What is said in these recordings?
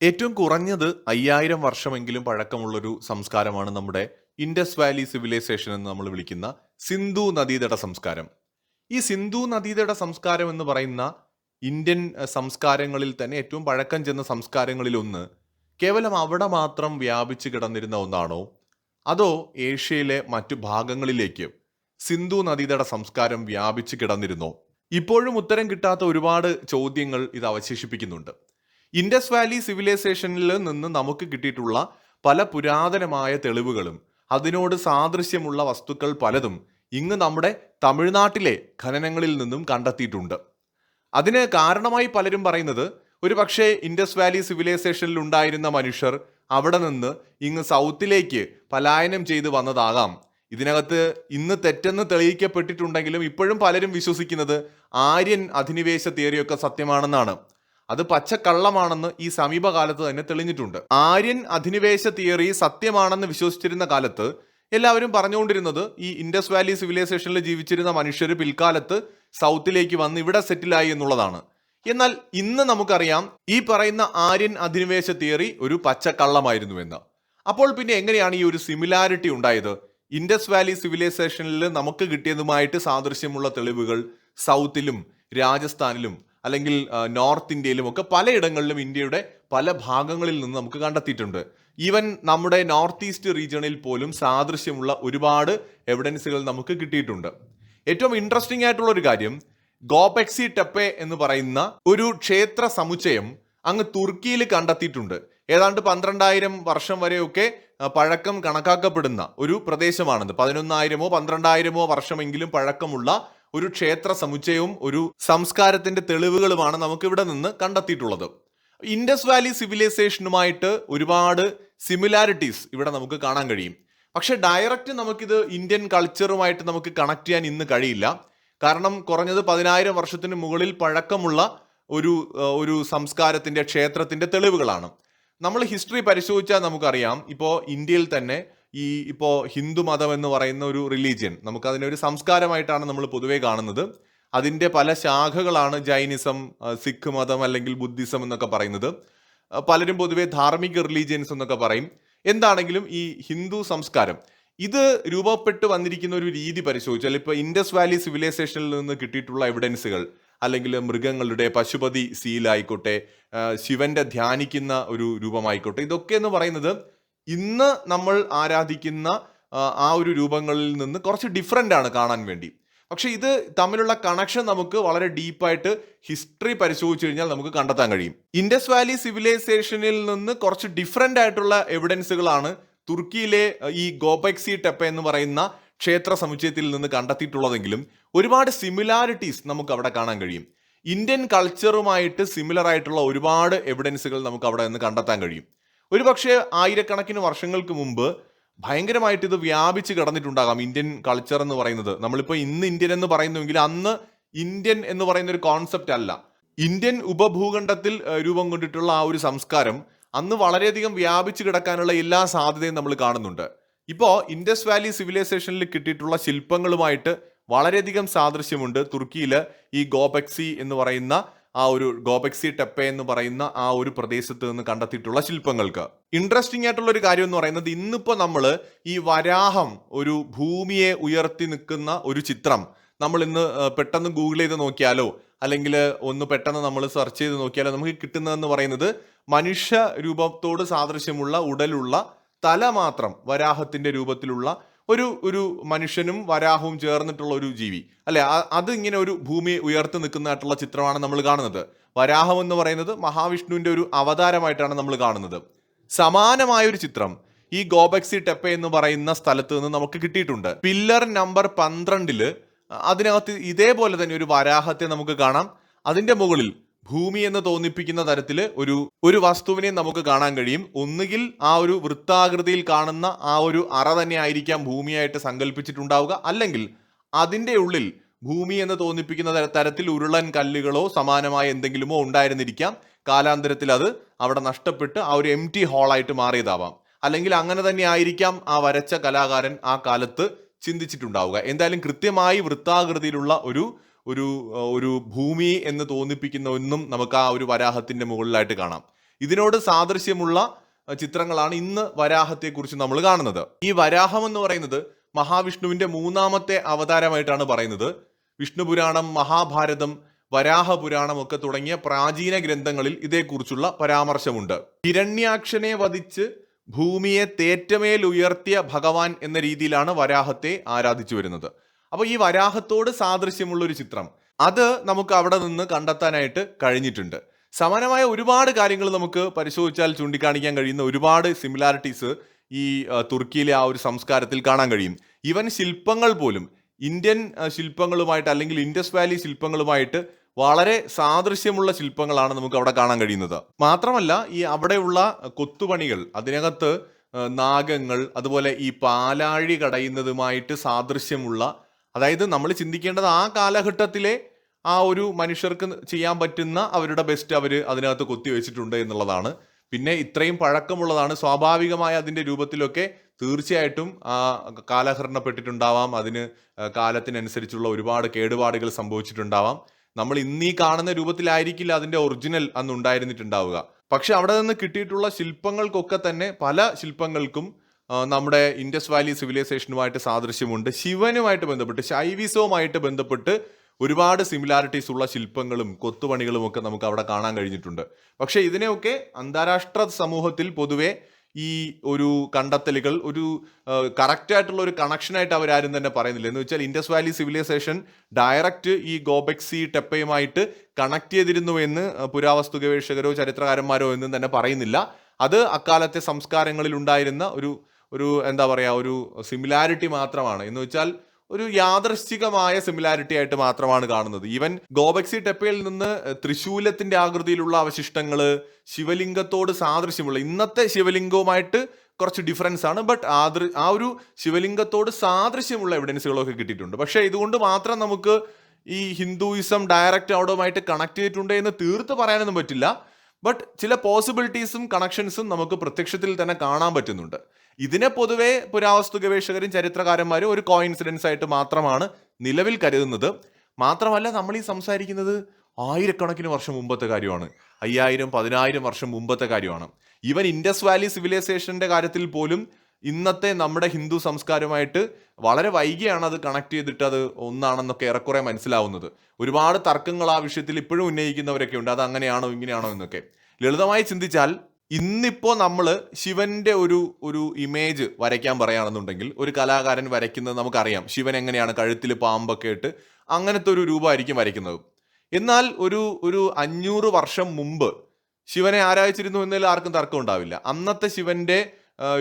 ഏറ്റവും കുറഞ്ഞത് 5000 വർഷമെങ്കിലും പഴക്കമുള്ളൊരു സംസ്കാരമാണ് നമ്മുടെ ഇൻഡസ് വാലി സിവിലൈസേഷൻ എന്ന് നമ്മൾ വിളിക്കുന്ന സിന്ധു നദീതട സംസ്കാരം. ഈ സിന്ധു നദീതട സംസ്കാരം എന്ന് പറയുന്ന ഇന്ത്യൻ സംസ്കാരങ്ങളിൽ തന്നെ ഏറ്റവും പഴക്കം ചെന്ന സംസ്കാരങ്ങളിലൊന്ന് കേവലം അവിടെ മാത്രം വ്യാപിച്ചു കിടന്നിരുന്ന ഒന്നാണോ? അതോ ഏഷ്യയിലെ മറ്റു ഭാഗങ്ങളിലേക്ക് സിന്ധു നദീതട സംസ്കാരം വ്യാപിച്ചു കിടന്നിരുന്നോ? ഇപ്പോഴും ഉത്തരം കിട്ടാത്ത ഒരുപാട് ചോദ്യങ്ങൾ ഇത് അവശേഷിപ്പിക്കുന്നുണ്ട്. ഇൻഡസ് വാലി സിവിലൈസേഷനിൽ നിന്ന് നമുക്ക് കിട്ടിയിട്ടുള്ള പല പുരാതനമായ തെളിവുകളും അതിനോട് സാദൃശ്യമുള്ള വസ്തുക്കൾ പലതും ഇങ്ങ് നമ്മുടെ തമിഴ്നാട്ടിലെ ഖനനങ്ങളിൽ നിന്നും കണ്ടെത്തിയിട്ടുണ്ട്. അതിന് കാരണമായി പലരും പറയുന്നത് ഒരു പക്ഷേ ഇൻഡസ് വാലി സിവിലൈസേഷനിൽ ഉണ്ടായിരുന്ന മനുഷ്യർ അവിടെ നിന്ന് ഇങ്ങ് സൗത്തിലേക്ക് പലായനം ചെയ്ത് വന്നതാകാം. ഇതിനകത്ത് ഇന്ന് തെറ്റെന്ന് തെളിയിക്കപ്പെട്ടിട്ടുണ്ടെങ്കിലും ഇപ്പോഴും പലരും വിശ്വസിക്കുന്നത് ആര്യൻ അധിനിവേശ തിയറിയൊക്കെ സത്യമാണെന്നാണ്. അത് പച്ചക്കള്ളമാണെന്ന് ഈ സമീപകാലത്ത് തന്നെ തെളിഞ്ഞിട്ടുണ്ട്. ആര്യൻ അധിനിവേശ തിയറി സത്യമാണെന്ന് വിശ്വസിച്ചിരുന്ന കാലത്ത് എല്ലാവരും പറഞ്ഞുകൊണ്ടിരുന്നത് ഈ ഇൻഡസ് വാലി സിവിലൈസേഷനിൽ ജീവിച്ചിരുന്ന മനുഷ്യർ പിൽക്കാലത്ത് സൗത്തിലേക്ക് വന്ന് ഇവിടെ സെറ്റിലായി എന്നുള്ളതാണ്. എന്നാൽ ഇന്ന് നമുക്കറിയാം ഈ പറയുന്ന ആര്യൻ അധിനിവേശ തിയറി ഒരു പച്ചക്കള്ളമായിരുന്നുവെന്ന്. അപ്പോൾ പിന്നെ എങ്ങനെയാണ് ഈ ഒരു സിമിലാരിറ്റി ഉണ്ടായത്? ഇൻഡസ് വാലി സിവിലൈസേഷനിൽ നമുക്ക് കിട്ടിയതുമായിട്ട് സാദൃശ്യമുള്ള തെളിവുകൾ സൗത്തിലും രാജസ്ഥാനിലും അല്ലെങ്കിൽ നോർത്ത് ഇന്ത്യയിലും ഒക്കെ പലയിടങ്ങളിലും ഇന്ത്യയുടെ പല ഭാഗങ്ങളിൽ നിന്ന് നമുക്ക് കണ്ടെത്തിയിട്ടുണ്ട്. ഈവൻ നമ്മുടെ നോർത്ത് ഈസ്റ്റ് റീജിയണിൽ പോലും സാദൃശ്യമുള്ള ഒരുപാട് എവിഡൻസുകൾ നമുക്ക് കിട്ടിയിട്ടുണ്ട്. ഏറ്റവും ഇൻട്രസ്റ്റിംഗ് ആയിട്ടുള്ള ഒരു കാര്യം, ഗോപെക്സി ടെപ്പെ എന്ന് പറയുന്ന ഒരു ക്ഷേത്ര സമുച്ചയം അങ്ങ് തുർക്കിയിൽ കണ്ടെത്തിയിട്ടുണ്ട്. ഏതാണ്ട് 12,000 വർഷം വരെയൊക്കെ പഴക്കം കണക്കാക്കപ്പെടുന്ന ഒരു പ്രദേശമാണെന്ന്. 11,000 12,000 വർഷമെങ്കിലും പഴക്കമുള്ള ഒരു ക്ഷേത്ര സമുച്ചയവും ഒരു സംസ്കാരത്തിന്റെ തെളിവുകളുമാണ് നമുക്ക് ഇവിടെ നിന്ന് കണ്ടെത്തിയിട്ടുള്ളത്. ഇൻഡസ് വാലി സിവിലൈസേഷനുമായിട്ട് ഒരുപാട് സിമിലാരിറ്റീസ് ഇവിടെ നമുക്ക് കാണാൻ കഴിയും. പക്ഷെ ഡയറക്റ്റ് നമുക്കിത് ഇന്ത്യൻ കൾച്ചറുമായിട്ട് നമുക്ക് കണക്ട് ചെയ്യാൻ ഇന്ന് കഴിയില്ല. കാരണം കുറഞ്ഞത് 10,000 വർഷത്തിന് മുകളിൽ പഴക്കമുള്ള ഒരു സംസ്കാരത്തിന്റെ ക്ഷേത്രത്തിന്റെ തെളിവുകളാണ്. നമ്മൾ ഹിസ്റ്ററി പരിശോധിച്ചാൽ നമുക്കറിയാം, ഇപ്പോൾ ഇന്ത്യയിൽ തന്നെ ഇപ്പോൾ ഹിന്ദു മതം എന്ന് പറയുന്ന ഒരു റിലീജിയൻ നമുക്കതിനെ ഒരു സംസ്കാരമായിട്ടാണ് നമ്മൾ പൊതുവേ കാണുന്നത്. അതിൻ്റെ പല ശാഖകളാണ് ജൈനിസം, സിഖ് മതം അല്ലെങ്കിൽ ബുദ്ധിസം എന്നൊക്കെ പറയുന്നത്. പലരും പൊതുവേ ധാർമ്മിക റിലീജിയൻസ് എന്നൊക്കെ പറയും. എന്താണെങ്കിലും ഈ ഹിന്ദു സംസ്കാരം ഇത് രൂപപ്പെട്ട് വന്നിരിക്കുന്ന ഒരു രീതി പരിശോധിച്ചാൽ ഇപ്പോൾ ഇൻഡസ് വാലി സിവിലൈസേഷനിൽ നിന്ന് കിട്ടിയിട്ടുള്ള എവിഡൻസുകൾ അല്ലെങ്കിൽ മൃഗങ്ങളുടെ പശുപതി സീലായിക്കോട്ടെ, ശിവന്റെ ധ്യാനിക്കുന്ന ഒരു രൂപമായിക്കോട്ടെ, ഇതൊക്കെ എന്ന് പറയുന്നത് ഇന്ന് നമ്മൾ ആരാധിക്കുന്ന ആ ഒരു രൂപങ്ങളിൽ നിന്ന് കുറച്ച് ഡിഫറെൻ്റ് ആണ് കാണാൻ വേണ്ടി. പക്ഷെ ഇത് തമ്മിലുള്ള കണക്ഷൻ നമുക്ക് വളരെ ഡീപ്പായിട്ട് ഹിസ്റ്ററി പരിശോധിച്ചു കഴിഞ്ഞാൽ നമുക്ക് കണ്ടെത്താൻ കഴിയും. ഇൻഡസ് വാലി സിവിലൈസേഷനിൽ നിന്ന് കുറച്ച് ഡിഫറെൻ്റ് ആയിട്ടുള്ള എവിഡൻസുകളാണ് തുർക്കിയിലെ ഈ ഗോപെക്സി ടെപ്പ എന്ന് പറയുന്ന ക്ഷേത്ര സമുച്ചയത്തിൽ നിന്ന് കണ്ടെത്തിയിട്ടുള്ളതെങ്കിലും ഒരുപാട് സിമിലാരിറ്റീസ് നമുക്ക് അവിടെ കാണാൻ കഴിയും. ഇന്ത്യൻ കൾച്ചറുമായിട്ട് സിമിലർ ആയിട്ടുള്ള ഒരുപാട് എവിഡൻസുകൾ നമുക്ക് അവിടെ നിന്ന് കണ്ടെത്താൻ കഴിയും. ഒരുപക്ഷെ ആയിരക്കണക്കിന് വർഷങ്ങൾക്ക് മുമ്പ് ഭയങ്കരമായിട്ട് ഇത് വ്യാപിച്ച് കിടന്നിട്ടുണ്ടാകാം ഇന്ത്യൻ കൾച്ചർ എന്ന് പറയുന്നത്. നമ്മളിപ്പോൾ ഇന്ന് ഇന്ത്യൻ എന്ന് പറയുന്നുവെങ്കിൽ അന്ന് ഇന്ത്യൻ എന്ന് പറയുന്ന ഒരു കോൺസെപ്റ്റ് അല്ല. ഇന്ത്യൻ ഉപഭൂഖണ്ഡത്തിൽ രൂപം കൊണ്ടിട്ടുള്ള ആ ഒരു സംസ്കാരം അന്ന് വളരെയധികം വ്യാപിച്ച് കിടക്കാനുള്ള എല്ലാ സാധ്യതയും നമ്മൾ കാണുന്നുണ്ട്. ഇപ്പോൾ ഇൻഡസ് വാലി സിവിലൈസേഷനിൽ കിട്ടിയിട്ടുള്ള ശില്പങ്ങളുമായിട്ട് വളരെയധികം സാദൃശ്യമുണ്ട് തുർക്കിയിൽ ഈ ഗോപെക്സി എന്ന് പറയുന്ന ആ ഒരു ഗോപെക്സി ടെപ്പെ എന്ന് പറയുന്ന ആ ഒരു പ്രദേശത്ത് നിന്ന് കണ്ടെത്തിയിട്ടുള്ള ശില്പങ്ങൾക്ക്. ഇൻട്രസ്റ്റിംഗ് ആയിട്ടുള്ള ഒരു കാര്യം എന്ന് പറയുന്നത്, ഇന്നിപ്പോൾ നമ്മൾ ഈ വരാഹം ഒരു ഭൂമിയെ ഉയർത്തി നിൽക്കുന്ന ഒരു ചിത്രം നമ്മൾ ഇന്ന് പെട്ടെന്ന് ഗൂഗിൾ ചെയ്ത് നോക്കിയാലോ അല്ലെങ്കിൽ ഒന്ന് പെട്ടെന്ന് നമ്മൾ സെർച്ച് ചെയ്ത് നോക്കിയാലോ നമുക്ക് കിട്ടുന്നതെന്ന് പറയുന്നത് മനുഷ്യ രൂപത്തോട് സാദൃശ്യമുള്ള ഉടലുള്ള തല മാത്രം വരാഹത്തിന്റെ രൂപത്തിലുള്ള ഒരു മനുഷ്യനും വരാഹവും ചേർന്നിട്ടുള്ള ഒരു ജീവി അല്ലെ, അത് ഇങ്ങനെ ഒരു ഭൂമി ഉയർത്തി നിൽക്കുന്നതായിട്ടുള്ള ചിത്രമാണ് നമ്മൾ കാണുന്നത്. വരാഹം എന്ന് പറയുന്നത് മഹാവിഷ്ണുവിന്റെ ഒരു അവതാരമായിട്ടാണ് നമ്മൾ കാണുന്നത്. സമാനമായ ഒരു ചിത്രം ഈ ഗോപെക്സി ടെപ്പെ എന്ന് പറയുന്ന സ്ഥലത്ത് നിന്ന് നമുക്ക് കിട്ടിയിട്ടുണ്ട്. പില്ലർ നമ്പർ 12 അതിനകത്ത് ഇതേപോലെ തന്നെ ഒരു വരാഹത്തെ നമുക്ക് കാണാം. അതിന്റെ മുകളിൽ ഭൂമി എന്ന് തോന്നിപ്പിക്കുന്ന തരത്തിൽ ഒരു വസ്തുവിനെ നമുക്ക് കാണാൻ കഴിയും. ഒന്നുകിൽ ആ ഒരു വൃത്താകൃതിയിൽ കാണുന്ന ആ ഒരു അറ തന്നെ ആയിരിക്കാം ഭൂമിയായിട്ട് സങ്കല്പിച്ചിട്ടുണ്ടാവുക, അല്ലെങ്കിൽ അതിൻ്റെ ഉള്ളിൽ ഭൂമി എന്ന് തോന്നിപ്പിക്കുന്ന തരത്തിൽ ഉരുളൻ കല്ലുകളോ സമാനമായ എന്തെങ്കിലുമോ ഉണ്ടായിരുന്നിരിക്കാം. കാലാന്തരത്തിൽ അത് അവിടെ നഷ്ടപ്പെട്ട് ആ ഒരു എംപ്റ്റി ഹോളായിട്ട് മാറിയതാവാം. അല്ലെങ്കിൽ അങ്ങനെ തന്നെ ആയിരിക്കാം ആ വരച്ച കലാകാരൻ ആ കാലത്ത് ചിന്തിച്ചിട്ടുണ്ടാവുക. എന്തായാലും കൃത്യമായി വൃത്താകൃതിയിലുള്ള ഒരു ഭൂമി എന്ന് തോന്നിപ്പിക്കുന്ന ഒന്നും നമുക്ക് ആ ഒരു വരാഹത്തിന്റെ മുകളിലായിട്ട് കാണാം. ഇതിനോട് സാദൃശ്യമുള്ള ചിത്രങ്ങളാണ് ഇന്ന് വരാഹത്തെക്കുറിച്ച് നമ്മൾ കാണുന്നത്. ഈ വരാഹം എന്ന് പറയുന്നത് മഹാവിഷ്ണുവിന്റെ മൂന്നാമത്തെ അവതാരമായിട്ടാണ് പറയുന്നത്. വിഷ്ണു പുരാണം, മഹാഭാരതം, വരാഹ പുരാണം ഒക്കെ തുടങ്ങിയ പ്രാചീന ഗ്രന്ഥങ്ങളിൽ ഇതേക്കുറിച്ചുള്ള പരാമർശമുണ്ട്. ഹിരണ്യാക്ഷനെ വധിച്ച് ഭൂമിയെ തേറ്റമേൽ ഉയർത്തിയ ഭഗവാൻ എന്ന രീതിയിലാണ് വരാഹത്തെ ആരാധിച്ചു വരുന്നത്. അപ്പോൾ ഈ വരാഹത്തോട് സാദൃശ്യമുള്ള ഒരു ചിത്രം അത് നമുക്ക് അവിടെ നിന്ന് കണ്ടെത്താനായിട്ട് കഴിഞ്ഞിട്ടുണ്ട്. സമാനമായ ഒരുപാട് കാര്യങ്ങൾ നമുക്ക് പരിശോധിച്ചാൽ ചൂണ്ടിക്കാണിക്കാൻ കഴിയുന്ന ഒരുപാട് സിമിലാരിറ്റീസ് ഈ തുർക്കിയിലെ ആ ഒരു സംസ്കാരത്തിൽ കാണാൻ കഴിയും. ഈവൻ ശില്പങ്ങൾ പോലും ഇന്ത്യൻ ശില്പങ്ങളുമായിട്ട് അല്ലെങ്കിൽ ഇൻഡസ് വാലി ശില്പങ്ങളുമായിട്ട് വളരെ സാദൃശ്യമുള്ള ശില്പങ്ങളാണ് നമുക്ക് അവിടെ കാണാൻ കഴിയുന്നത്. മാത്രമല്ല ഈ അവിടെയുള്ള കൊത്തുപണികൾ, അതിനകത്ത് നാഗങ്ങൾ, അതുപോലെ ഈ പാലാഴി കടയുന്നതുമായിട്ട് സാദൃശ്യമുള്ള, അതായത് നമ്മൾ ചിന്തിക്കേണ്ടത് ആ കാലഘട്ടത്തിലെ ആ ഒരു മനുഷ്യർക്ക് ചെയ്യാൻ പറ്റുന്ന അവരുടെ ബെസ്റ്റ് അവർ അതിനകത്ത് കൊത്തിവെച്ചിട്ടുണ്ട് എന്നുള്ളതാണ്. പിന്നെ ഇത്രയും പഴക്കമുള്ളതാണ്, സ്വാഭാവികമായ അതിൻ്റെ രൂപത്തിലൊക്കെ തീർച്ചയായിട്ടും കാലഹരണപ്പെട്ടിട്ടുണ്ടാവാം. അതിന് കാലത്തിനനുസരിച്ചുള്ള ഒരുപാട് കേടുപാടുകൾ സംഭവിച്ചിട്ടുണ്ടാവാം. നമ്മൾ ഇന്നീ കാണുന്ന രൂപത്തിലായിരിക്കില്ല അതിൻ്റെ ഒറിജിനൽ അന്ന് ഉണ്ടായിരുന്നിട്ടുണ്ടാവുക. പക്ഷെ അവിടെ നിന്ന് കിട്ടിയിട്ടുള്ള ശില്പങ്ങൾക്കൊക്കെ തന്നെ പല ശില്പങ്ങൾക്കും നമ്മുടെ ഇൻഡസ് വാലി സിവിലൈസേഷനുമായിട്ട് സാദൃശ്യമുണ്ട്. ശിവനുമായിട്ട് ബന്ധപ്പെട്ട്, ശൈവിസവുമായിട്ട് ബന്ധപ്പെട്ട് ഒരുപാട് സിമിലാരിറ്റീസ് ഉള്ള ശില്പങ്ങളും കൊത്തുപണികളും ഒക്കെ നമുക്ക് അവിടെ കാണാൻ കഴിഞ്ഞിട്ടുണ്ട്. പക്ഷെ ഇതിനെയൊക്കെ അന്താരാഷ്ട്ര സമൂഹത്തിൽ പൊതുവെ ഈ ഒരു കണ്ടെത്തലുകൾ ഒരു കറക്റ്റായിട്ടുള്ള ഒരു കണക്ഷനായിട്ട് അവരാരും തന്നെ പറയുന്നില്ല. എന്ന് വെച്ചാൽ ഇൻഡസ് വാലി സിവിലൈസേഷൻ ഡയറക്റ്റ് ഈ ഗോബെക്സി ടെപ്പയുമായിട്ട് കണക്ട് ചെയ്തിരുന്നു എന്ന് പുരാവസ്തു ഗവേഷകരോ ചരിത്രകാരന്മാരോ എന്നും തന്നെ പറയുന്നില്ല. അത് അക്കാലത്തെ സംസ്കാരങ്ങളിൽ ഉണ്ടായിരുന്ന ഒരു എന്താ പറയുക, ഒരു സിമിലാരിറ്റി മാത്രമാണ്. എന്ന് വെച്ചാൽ ഒരു യാദൃശ്ചികമായ സിമിലാരിറ്റി ആയിട്ട് മാത്രമാണ് കാണുന്നത്. ഈവൻ ഗോബെക്സി ടെപ്പയിൽ നിന്ന് ത്രിശൂലത്തിന്റെ ആകൃതിയിലുള്ള അവശിഷ്ടങ്ങള്, ശിവലിംഗത്തോട് സാദൃശ്യമുള്ള, ഇന്നത്തെ ശിവലിംഗവുമായിട്ട് കുറച്ച് ഡിഫറൻസ് ആണ്, ബട്ട് ആ ഒരു ശിവലിംഗത്തോട് സാദൃശ്യമുള്ള എവിഡൻസുകളൊക്കെ കിട്ടിയിട്ടുണ്ട്. പക്ഷെ ഇതുകൊണ്ട് മാത്രം നമുക്ക് ഈ ഹിന്ദുയിസം ഡയറക്റ്റ് അവിടുമായിട്ട് കണക്ട് ചെയ്തിട്ടുണ്ട് എന്ന് തീർത്ത് പറയാനൊന്നും പറ്റില്ല. ബട്ട് ചില പോസിബിലിറ്റീസും കണക്ഷൻസും നമുക്ക് പ്രത്യക്ഷത്തിൽ തന്നെ കാണാൻ പറ്റുന്നുണ്ട്. ഇതിനെ പൊതുവെ പുരാവസ്തു ഗവേഷകരും ചരിത്രകാരന്മാരും ഒരു കോയിൻസിഡൻസ് ആയിട്ട് മാത്രമാണ് നിലവിൽ കരുതുന്നത്. മാത്രമല്ല നമ്മൾ ഈ സംസാരിക്കുന്നത് ആയിരക്കണക്കിന് വർഷം മുമ്പത്തെ കാര്യമാണ്, 5000, 10000 വർഷം മുമ്പത്തെ കാര്യമാണ്. ഈവൻ ഇൻഡസ് വാലി സിവിലൈസേഷന്റെ കാര്യത്തിൽ പോലും ഇന്നത്തെ നമ്മുടെ ഹിന്ദു സംസ്കാരമായിട്ട് വളരെ വൈകിയാണ് അത് കണക്ട് ചെയ്തിട്ട് അത് ഒന്നാണെന്നൊക്കെ ഏറെക്കുറെ മനസ്സിലാവുന്നത്. ഒരുപാട് തർക്കങ്ങൾ ആ വിഷയത്തിൽ ഇപ്പോഴും ഉന്നയിക്കുന്നവരൊക്കെ ഉണ്ട്, അത് അങ്ങനെയാണോ ഇങ്ങനെയാണോ എന്നൊക്കെ. ലളിതമായി ചിന്തിച്ചാൽ ഇന്നിപ്പോൾ നമ്മൾ ശിവന്റെ ഒരു ഇമേജ് വരയ്ക്കാൻ പറയുകയാണെന്നുണ്ടെങ്കിൽ ഒരു കലാകാരൻ വരയ്ക്കുന്നത് നമുക്കറിയാം. ശിവൻ എങ്ങനെയാണ് കഴുത്തിൽ പാമ്പൊക്കെ ഇട്ട് അങ്ങനത്തെ ഒരു രൂപമായിരിക്കും വരയ്ക്കുന്നത്. എന്നാൽ ഒരു 500 വർഷം മുമ്പ് ശിവനെ ആരാധിച്ചിരുന്നു എന്നതിൽ ആർക്കും തർക്കം ഉണ്ടാവില്ല. അന്നത്തെ ശിവന്റെ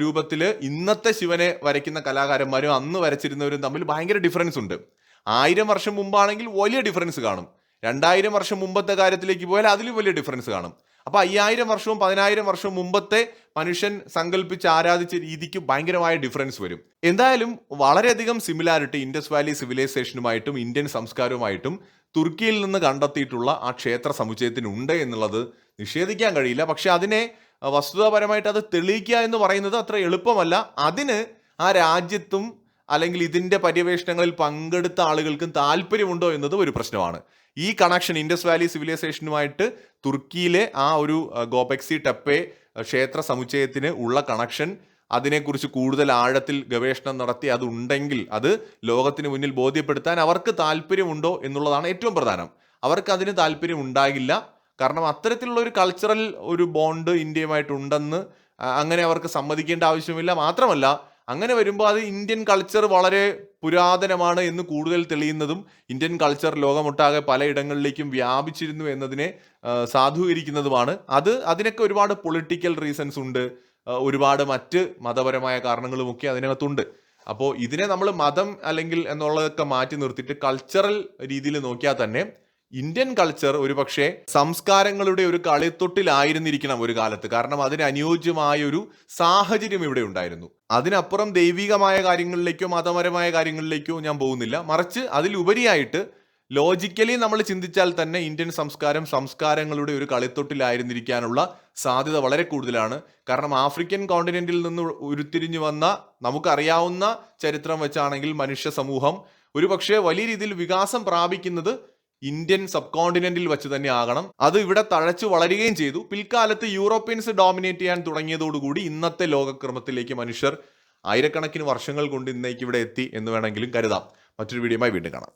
രൂപത്തിൽ ഇന്നത്തെ ശിവനെ വരയ്ക്കുന്ന കലാകാരന്മാരും അന്ന് വരച്ചിരുന്നവരും തമ്മിൽ ഭയങ്കര ഡിഫറൻസ് ഉണ്ട്. 1000 വർഷം മുമ്പാണെങ്കിൽ വലിയ ഡിഫറൻസ് കാണും. 2000 വർഷം മുമ്പത്തെ കാര്യത്തിലേക്ക് പോയാൽ അതിലും വലിയ ഡിഫറൻസ് കാണും. അപ്പൊ 5000 വർഷവും 10000 വർഷവും മുമ്പത്തെ മനുഷ്യൻ സങ്കല്പിച്ച് ആരാധിച്ച രീതിക്ക് ഭയങ്കരമായ ഡിഫറൻസ് വരും. എന്തായാലും വളരെയധികം സിമിലാരിറ്റി ഇൻഡസ് വാലി സിവിലൈസേഷനുമായിട്ടും ഇന്ത്യൻ സംസ്കാരവുമായിട്ടും തുർക്കിയിൽ നിന്ന് കണ്ടെത്തിയിട്ടുള്ള ആ ക്ഷേത്ര സമുച്ചയത്തിനുണ്ട് എന്നുള്ളത് നിഷേധിക്കാൻ കഴിയില്ല. പക്ഷെ അതിനെ വസ്തുതാപരമായിട്ട് അത് തെളിയിക്കുക എന്ന് പറയുന്നത് അത്ര എളുപ്പമല്ല. അതിന് ആ രാജ്യത്തും അല്ലെങ്കിൽ ഇതിന്റെ പര്യവേഷണങ്ങളിൽ പങ്കെടുത്ത ആളുകൾക്കും താല്പര്യമുണ്ടോ എന്നത് ഒരു പ്രശ്നമാണ്. ഈ കണക്ഷൻ ഇൻഡസ് വാലി സിവിലൈസേഷനുമായിട്ട് തുർക്കിയിലെ ആ ഒരു ഗോബെക്സി ടെപ്പെ ക്ഷേത്ര സമുച്ചയത്തിന് ഉള്ള കണക്ഷൻ, അതിനെക്കുറിച്ച് കൂടുതൽ ആഴത്തിൽ ഗവേഷണം നടത്തി അതുണ്ടെങ്കിൽ അത് ലോകത്തിന് മുന്നിൽ ബോധ്യപ്പെടുത്താൻ അവർക്ക് താല്പര്യമുണ്ടോ എന്നുള്ളതാണ് ഏറ്റവും പ്രധാനം. അവർക്ക് അതിന് താല്പര്യം ഉണ്ടാകില്ല. കാരണം അത്തരത്തിലുള്ള ഒരു കൾച്ചറൽ ഒരു ബോണ്ട് ഇന്ത്യയുമായിട്ടുണ്ടെന്ന് അങ്ങനെ അവർക്ക് സമ്മതിക്കേണ്ട ആവശ്യമില്ല. മാത്രമല്ല അങ്ങനെ വരുമ്പോൾ അത് ഇന്ത്യൻ കൾച്ചർ വളരെ പുരാതനമാണ് എന്ന് കൂടുതൽ തെളിയുന്നതും ഇന്ത്യൻ കൾച്ചർ ലോകമൊട്ടാകെ പലയിടങ്ങളിലേക്കും വ്യാപിച്ചിരുന്നു എന്നതിനെ സാധൂകരിക്കുന്നതുമാണ്. അതിനൊക്കെ ഒരുപാട് പൊളിറ്റിക്കൽ റീസൺസ് ഉണ്ട്, ഒരുപാട് മറ്റ് മതപരമായ കാരണങ്ങളുമൊക്കെ അതിനകത്തുണ്ട്. അപ്പോൾ ഇതിനെ നമ്മൾ മതം അല്ലെങ്കിൽ എന്നുള്ളതൊക്കെ മാറ്റി നിർത്തിയിട്ട് കൾച്ചറൽ രീതിയിൽ നോക്കിയാൽ തന്നെ ഇന്ത്യൻ കൾച്ചർ ഒരുപക്ഷെ സംസ്കാരങ്ങളുടെ ഒരു കളിത്തൊട്ടിലായിരുന്നിരിക്കണം ഒരു കാലത്ത്. കാരണം അതിന് അനുയോജ്യമായ ഒരു സാഹചര്യം ഇവിടെ ഉണ്ടായിരുന്നു. അതിനപ്പുറം ദൈവികമായ കാര്യങ്ങളിലേക്കോ മതപരമായ കാര്യങ്ങളിലേക്കോ ഞാൻ പോകുന്നില്ല. മറിച്ച് അതിലുപരിയായിട്ട് ലോജിക്കലി നമ്മൾ ചിന്തിച്ചാൽ തന്നെ ഇന്ത്യൻ സംസ്കാരങ്ങളുടെ ഒരു കളിത്തൊട്ടിലായിരുന്നിരിക്കാനുള്ള സാധ്യത വളരെ കൂടുതലാണ്. കാരണം ആഫ്രിക്കൻ കോണ്ടിനെന്റിൽ നിന്ന് ഉരുത്തിരിഞ്ഞു വന്ന നമുക്കറിയാവുന്ന ചരിത്രം വെച്ചാണെങ്കിൽ മനുഷ്യ സമൂഹം ഒരുപക്ഷെ വലിയ രീതിയിൽ വികാസം പ്രാപിക്കുന്നത് ഇന്ത്യൻ സബ് കോണ്ടിനെന്റിൽ വെച്ച് തന്നെ ആകണം. അത് ഇവിടെ തഴച്ചു വളരുകയും ചെയ്തു. പിൽക്കാലത്ത് യൂറോപ്യൻസ് ഡോമിനേറ്റ് ചെയ്യാൻ തുടങ്ങിയതോടുകൂടി ഇന്നത്തെ ലോകക്രമത്തിലേക്ക് മനുഷ്യർ ആയിരക്കണക്കിന് വർഷങ്ങൾ കൊണ്ട് ഇന്നേക്ക് ഇവിടെ എത്തി എന്ന് വേണമെങ്കിലും കരുതാം. മറ്റൊരു വീഡിയോയുമായി വീണ്ടും കാണാം.